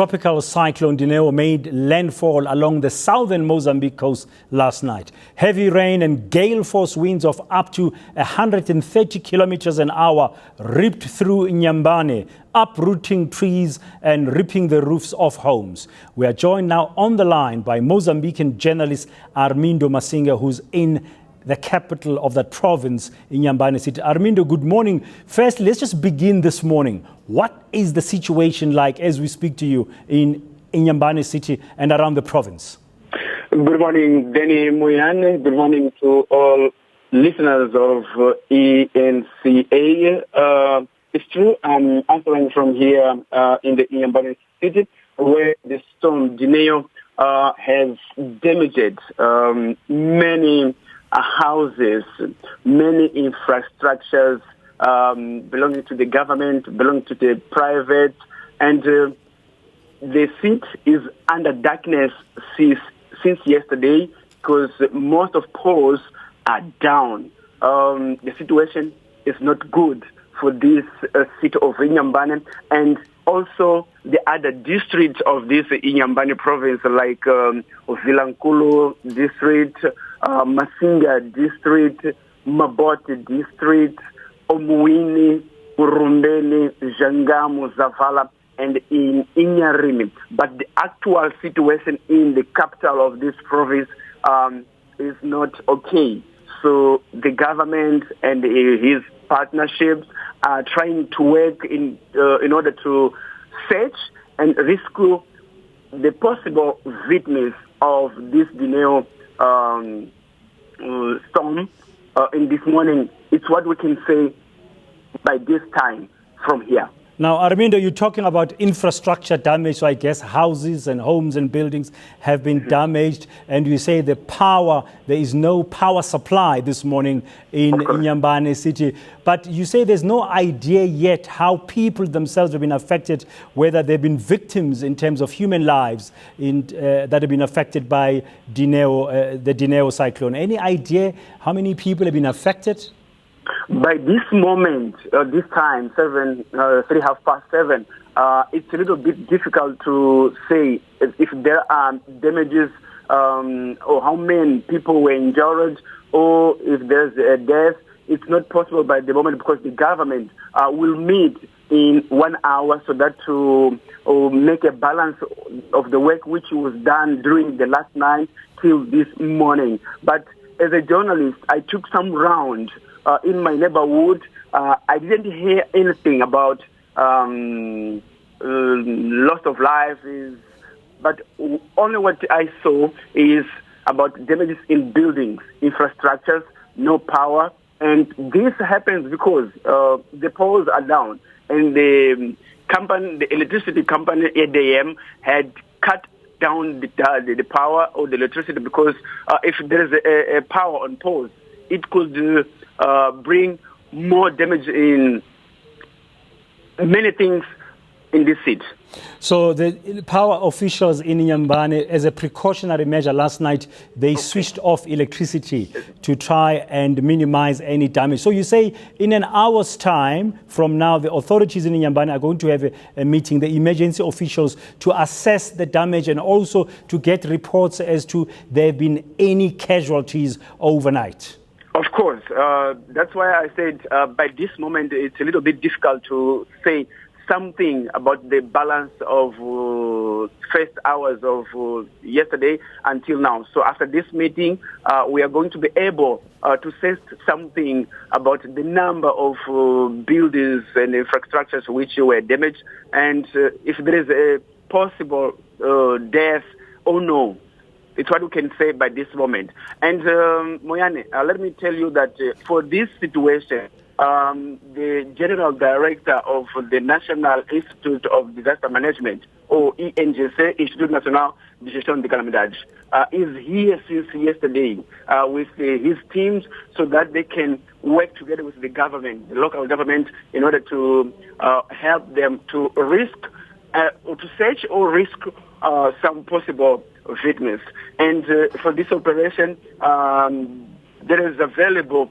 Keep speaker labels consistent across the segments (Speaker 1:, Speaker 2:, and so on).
Speaker 1: Tropical cyclone Dineo made landfall along the southern Mozambique coast last night. Heavy rain and gale force winds of up to 130 kilometers an hour ripped through Inhambane, uprooting trees and ripping the roofs of homes. We are joined now on the line by Mozambican journalist Armindo Masinga, who's in the capital of that province, Inhambane city. Armindo, good morning. First, let's just begin this morning. What is the situation like as we speak to you in Inhambane city and around the province?
Speaker 2: Good morning, Danny Moyane. Good morning to all listeners of eNCA. It's true, I'm answering from here in the Inhambane city, where the storm Dineo has damaged many houses, many infrastructures belonging to the government, belonging to the private, and the city is under darkness since yesterday because most of poles are down. The situation is not good for this city of Inhambane, and also the other districts of this Inhambane province, like Vilankulu district, Masinga district, Mabote district, Omuini, Urumbeni, Jangamu, Zavala, and in Inyarimi. But the actual situation in the capital of this province is not okay. So the government and his partnerships are trying to work in order to search and rescue the possible victims of this Dineo storm in this morning. It's what we can say by this time from here.
Speaker 1: Now, Armindo, you're talking about infrastructure damage, so I guess houses and homes and buildings have been damaged, and you say there is no power supply this morning in Inhambane city. But you say there's no idea yet how people themselves have been affected, whether they've been victims in terms of human lives that have been affected by Dineo, the Dineo cyclone. Any idea how many people have been affected?
Speaker 2: By this moment, this time, 7:30, it's a little bit difficult to say if there are damages or how many people were injured or if there's a death. It's not possible by the moment because the government will meet in 1 hour so that to make a balance of the work which was done during the last night till this morning. But as a journalist, I took some round in my neighborhood. I didn't hear anything about loss of life, but only what I saw is about damages in buildings, infrastructures, no power. And this happens because the poles are down and the electricity company, ADM, had cut down the power or the electricity because if there is a power on poles, it could bring more damage in many things in this city.
Speaker 1: So the power officials in Inhambane, as a precautionary measure last night, they switched off electricity to try and minimize any damage. So you say in an hour's time from now, the authorities in Inhambane are going to have a meeting, the emergency officials, to assess the damage and also to get reports as to there have been any casualties overnight.
Speaker 2: Of course. That's why I said by this moment it's a little bit difficult to say something about the balance of first hours of yesterday until now. So after this meeting, we are going to be able to say something about the number of buildings and infrastructures which were damaged and if there is a possible death or no. It's what we can say by this moment. And Moyane, let me tell you that for this situation, the General Director of the National Institute of Disaster Management, or eNCA, Institut National de Gestion de Calamidades, is here since yesterday with his teams so that they can work together with the government, the local government, in order to help them to or to search or risk some possible victims. And for this operation, there is available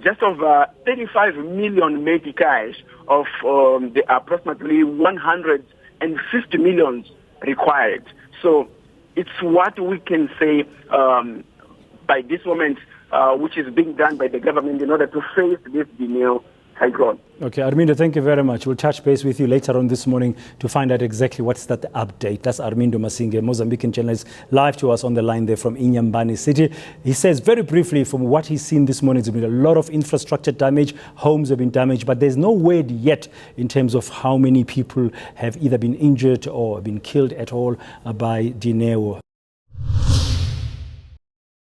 Speaker 2: just over 35 million cash of the approximately 100 150 million required. So it's what we can say by this moment, which is being done by the government in order to face this Dineo cyclone.
Speaker 1: Okay, Armindo, thank you very much. We'll touch base with you later on this morning to find out exactly what's that update. That's Armindo Masinga, Mozambican journalist, live to us on the line there from Inhambane City. He says very briefly from what he's seen this morning, there's been a lot of infrastructure damage, homes have been damaged, but there's no word yet in terms of how many people have either been injured or been killed at all by Dineo.